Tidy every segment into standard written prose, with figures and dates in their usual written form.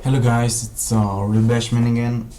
Hello guys, it's real Bashman again.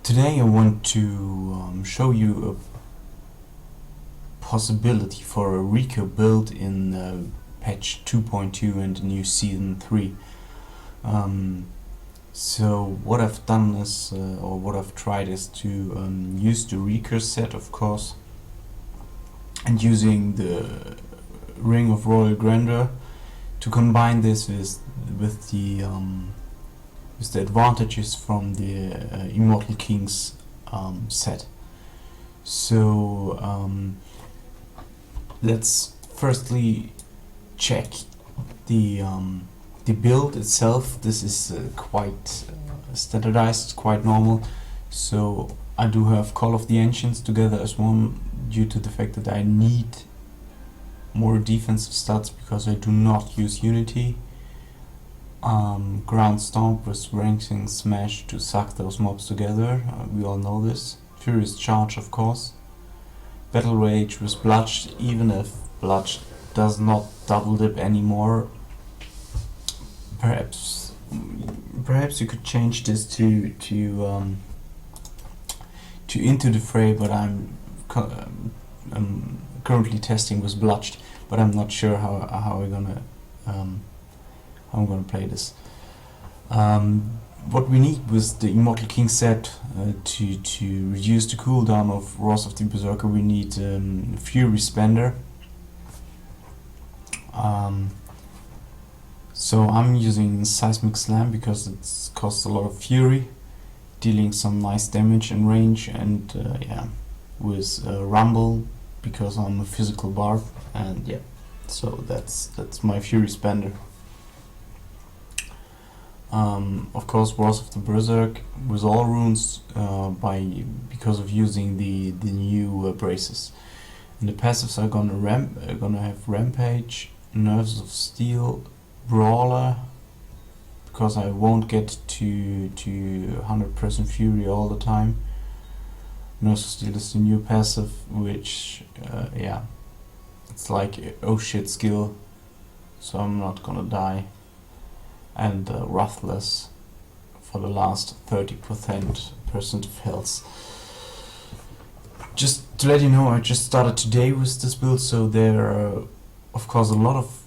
Today I want to show you a possibility for a Raekor build in patch 2.2 and the new season 3. So what I've done is, or what I've tried is to use the Raekor set, of course, and using the Ring of Royal Grandeur to combine this with the advantages from the Immortal Kings set. So let's firstly check the build itself. This is quite standardized, quite normal. So I do have Call of the Ancients together as one, due to the fact that I need more defensive stats because I do not use Unity. Ground Stomp with Ranking Smash to suck those mobs together, we all know this. Furious Charge, of course. Battle Rage with Bludge, even if Bludge does not double dip anymore. Perhaps you could change this to Into the Fray, but I'm currently testing with Bludged, but I'm not sure how I'm gonna play this. What we need with the Immortal King set to reduce the cooldown of Wrath of the Berserker, we need Fury Spender. So I'm using Seismic Slam because it costs a lot of fury, dealing some nice damage and range, and yeah, with Rumble because I'm a physical barb, and yeah, so that's my Fury Spender. Of course, Wrath of the Berserk with all runes because of using the new braces. And the passives are gonna have Rampage, Nerves of Steel, Brawler, because I won't get to 100% Fury all the time. Nerves of Steel is the new passive, which yeah, it's like oh shit skill, so I'm not gonna die. And Ruthless for the last 30% of health. Just to let you know, I just started today with this build, so there are of course a lot of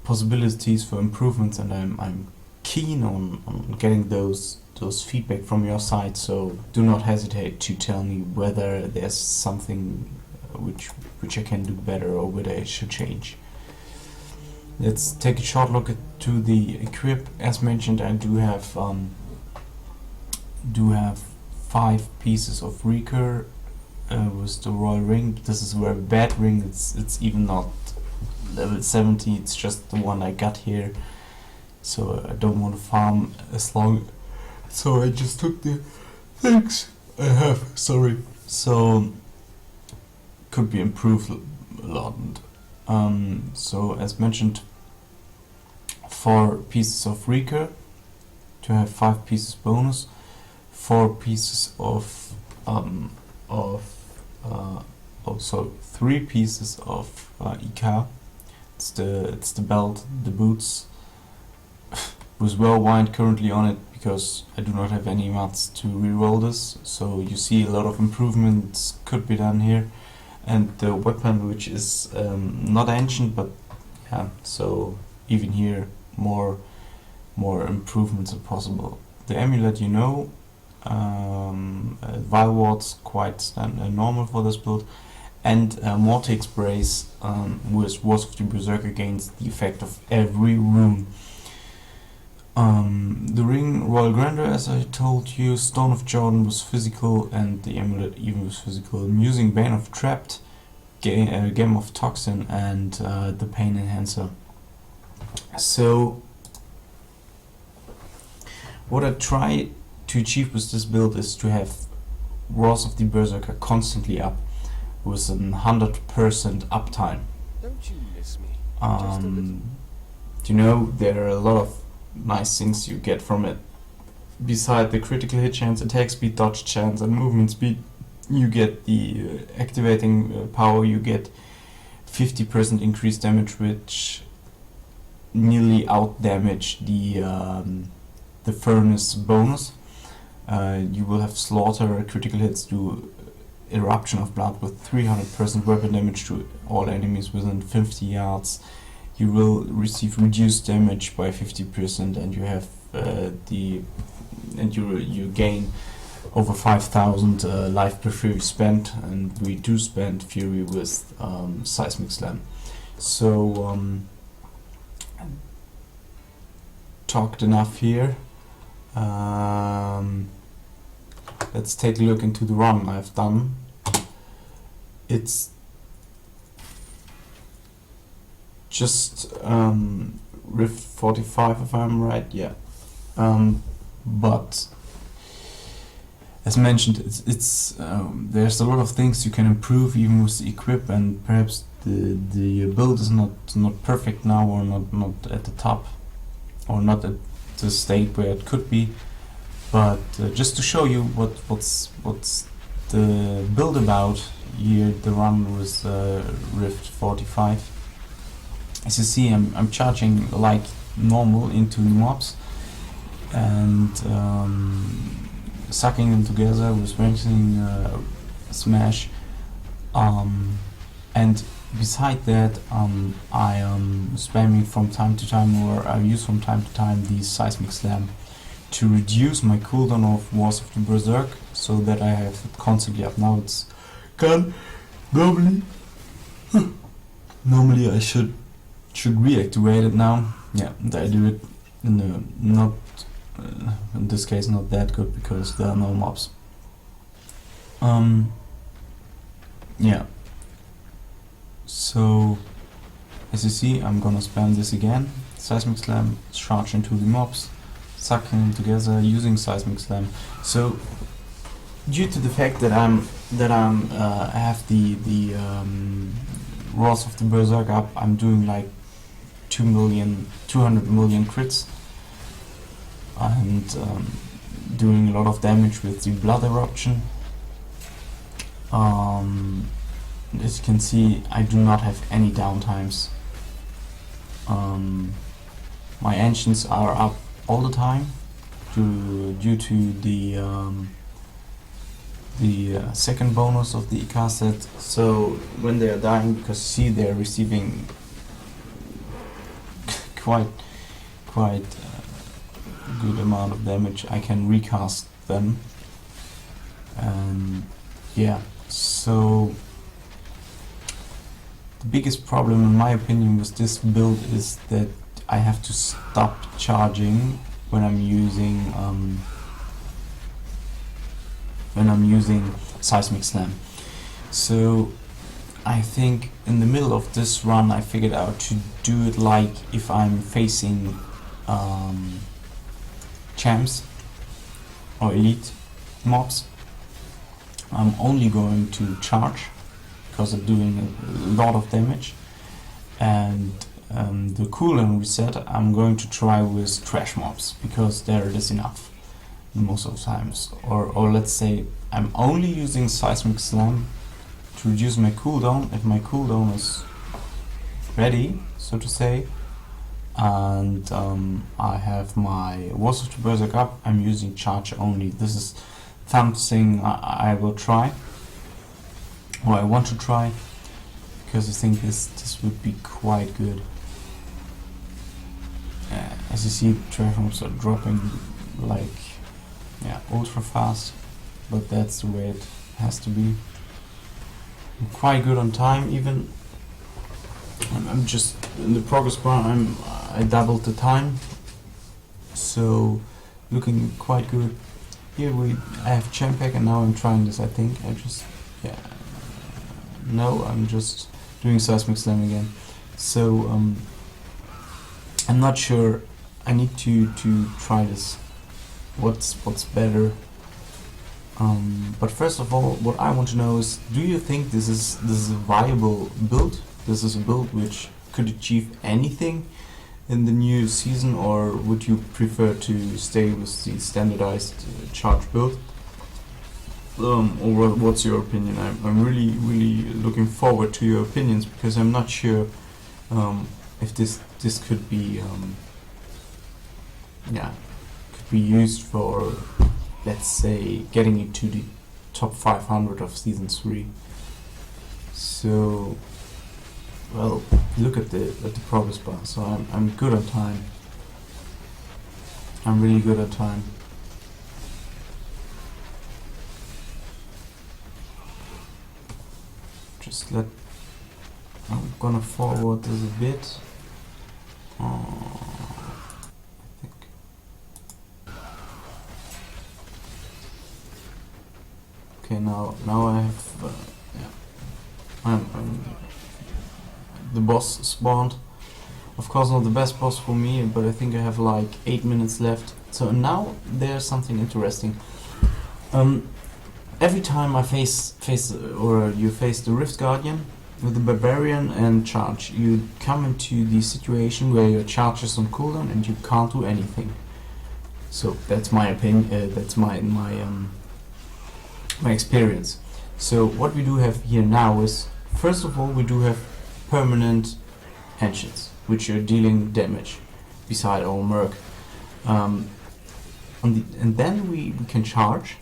possibilities for improvements, and I'm keen on getting those feedback from your side, so do not hesitate to tell me whether there's something which I can do better or whether I should change. Let's take a short look to the equip. As mentioned, I do have 5 pieces of Raekor with the Royal Ring. This is a very bad ring. It's even not level 70. It's just the one I got here. So I don't want to farm as long. So I just took the things I have. Sorry. So could be improved a lot. So as mentioned, 4 pieces of Raekor to have 5 pieces bonus, 4 pieces of 3 pieces of IK. It's the belt, the boots, with Whirlwind currently on it because I do not have any mats to reroll this. So you see a lot of improvements could be done here. And the weapon, which is not ancient, but yeah, so even here more improvements are possible. The amulet, you know, Vile Ward's quite normal for this build, and Mortix Brace with Wrath of the Berserker gains the effect of every rune. The ring Royal Grandeur, as I told you, Stone of Jordan was physical, and the amulet even was physical. I'm using Bane of Trapped, Game of Toxin, and the Pain Enhancer. So what I try to achieve with this build is to have Wrath of the Berserker constantly up with 100% uptime. Don't you miss me? Just a little. You know, there are a lot of nice things you get from it. Beside the critical hit chance, attack speed, dodge chance, and movement speed, you get the activating power. You get 50% increased damage, which nearly out damage the furnace bonus. You will have slaughter, critical hits, do eruption of blood with 300% weapon damage to all enemies within 50 yards. You will receive reduced damage by 50%, and you have you gain over 5,000 life per fury spent, and we do spend fury with Seismic Slam. So talked enough here. Let's take a look into the run I've done. It's just Rift 45 if I'm right, yeah. But as mentioned, it's there's a lot of things you can improve even with the equip, and perhaps the build is not perfect now, or not at the top, or not at the state where it could be. But just to show you what's the build about here, the run with Rift 45. As you see, I'm charging like normal into the mobs and sucking them together with Rensing Smash, and beside that I am spamming from time to time, or I use from time to time the Seismic Slam to reduce my cooldown of Wars of the Berserk, so that I have it constantly up. Now it's gone. Normally I should reactivate it now. Yeah, I do it in in this case not that good, because there are no mobs. Yeah. So as you see, I'm gonna spam this again. Seismic Slam, charge into the mobs, sucking them together using Seismic Slam. So due to the fact that I have the Wars of the Berserk up, I'm doing like 200 million crits, and doing a lot of damage with the blood eruption. As you can see, I do not have any downtimes. My engines are up all the time due to the second bonus of the EK set. So when they are dying, because see they're receiving quite good amount of damage, I can recast them. And yeah, so the biggest problem in my opinion with this build is that I have to stop charging when I'm using Seismic Slam. So I think in the middle of this run I figured out to do it like if I'm facing champs or elite mobs. I'm only going to charge because I'm doing a lot of damage, and the cooldown reset I'm going to try with trash mobs, because there it is enough most of the times. Or let's say I'm only using Seismic Slam to reduce my cooldown if my cooldown is ready, so to say, and I have my Wars of the Berserk up, I'm using charge only. This is something I will try, or I want to try, because I think this would be quite good. As you see, trash mobs are dropping like ultra fast, but that's the way it has to be. I'm quite good on time even. I'm just in the progress bar. I doubled the time, so looking quite good. Here I have champ pack, and now I'm trying this. I think I'm just doing Seismic Slam again. So I'm not sure. I need to try this. What's better? But first of all, what I want to know is, do you think this is a viable build? This is a build which could achieve anything in the new season, or would you prefer to stay with the standardized charge build? Or what's your opinion? I'm really looking forward to your opinions, because I'm not sure if this could be could be used for, let's say, getting it to the top 500 of season 3. So, well, look at the progress bar. So I'm good on time. I'm really good at time. I'm gonna forward this a bit. I think. Okay, now I have the boss spawned. Of course, not the best boss for me, but I think I have like 8 minutes left. So now there's something interesting. Every time I face the Rift Guardian with the Barbarian and charge, you come into the situation where your charge is on cooldown and you can't do anything. So that's my opinion. That's my experience. So what we do have here now is, first of all, we do have permanent engines which are dealing damage beside our Merc. And then we can charge.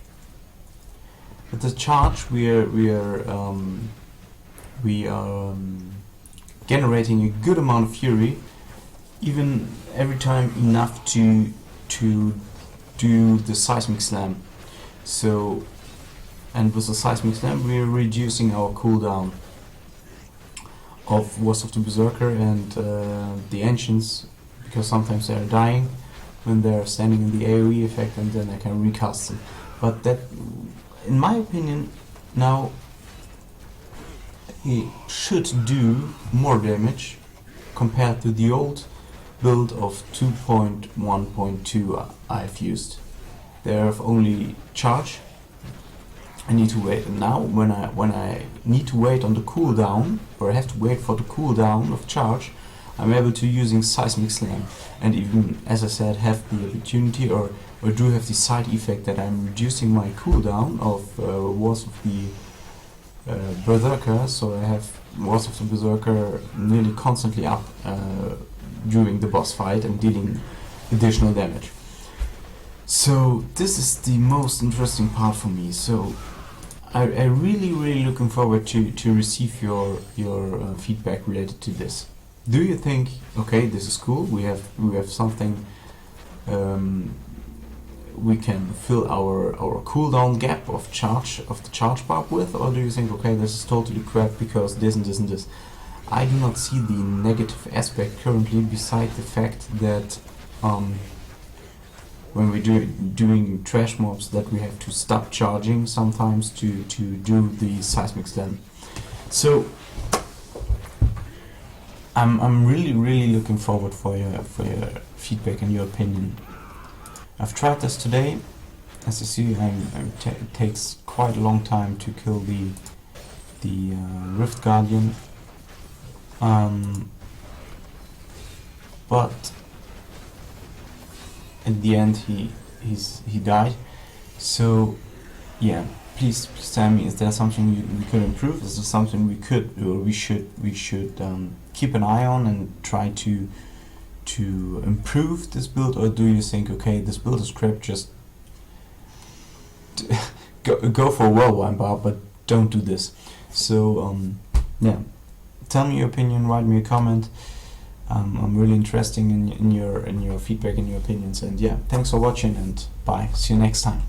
At the charge we are generating a good amount of fury, even every time enough to do the Seismic Slam. So, and with the Seismic Slam we are reducing our cooldown of Wars of the Berserker and the engines, because sometimes they are dying when they are standing in the AoE effect, and then I can recast them. But that, in my opinion, now he should do more damage compared to the old build of 2.1.2 I've used. They have only charge. I need to wait, and now when I need to wait on the cooldown, or I have to wait for the cooldown of charge, I'm able to using Seismic Slam, and even, as I said, have the opportunity or do have the side effect that I'm reducing my cooldown of Wars of the Berserker, so I have Wars of the Berserker nearly constantly up during the boss fight and dealing additional damage. So this is the most interesting part for me. So I really looking forward to receive your feedback related to this. Do you think, okay, this is cool, we have something we can fill our cooldown gap of the charge barb with, or do you think, okay, this is totally crap because this and this and this? I do not see the negative aspect currently, beside the fact that when we're doing trash mobs, that we have to stop charging sometimes to do the Seismic Slam. So I'm really looking forward for your feedback and your opinion. I've tried this today. As you see, it takes quite a long time to kill the Rift Guardian, but in the end he died. So yeah, please tell me, is there something we could improve? Is there something we could, or we should keep an eye on and try to improve this build? Or do you think, okay, this build is crap, just go for a WotB Barb, but don't do this? So yeah, tell me your opinion, write me a comment. I'm really interested in your feedback and your opinions, and yeah, thanks for watching, and bye, see you next time.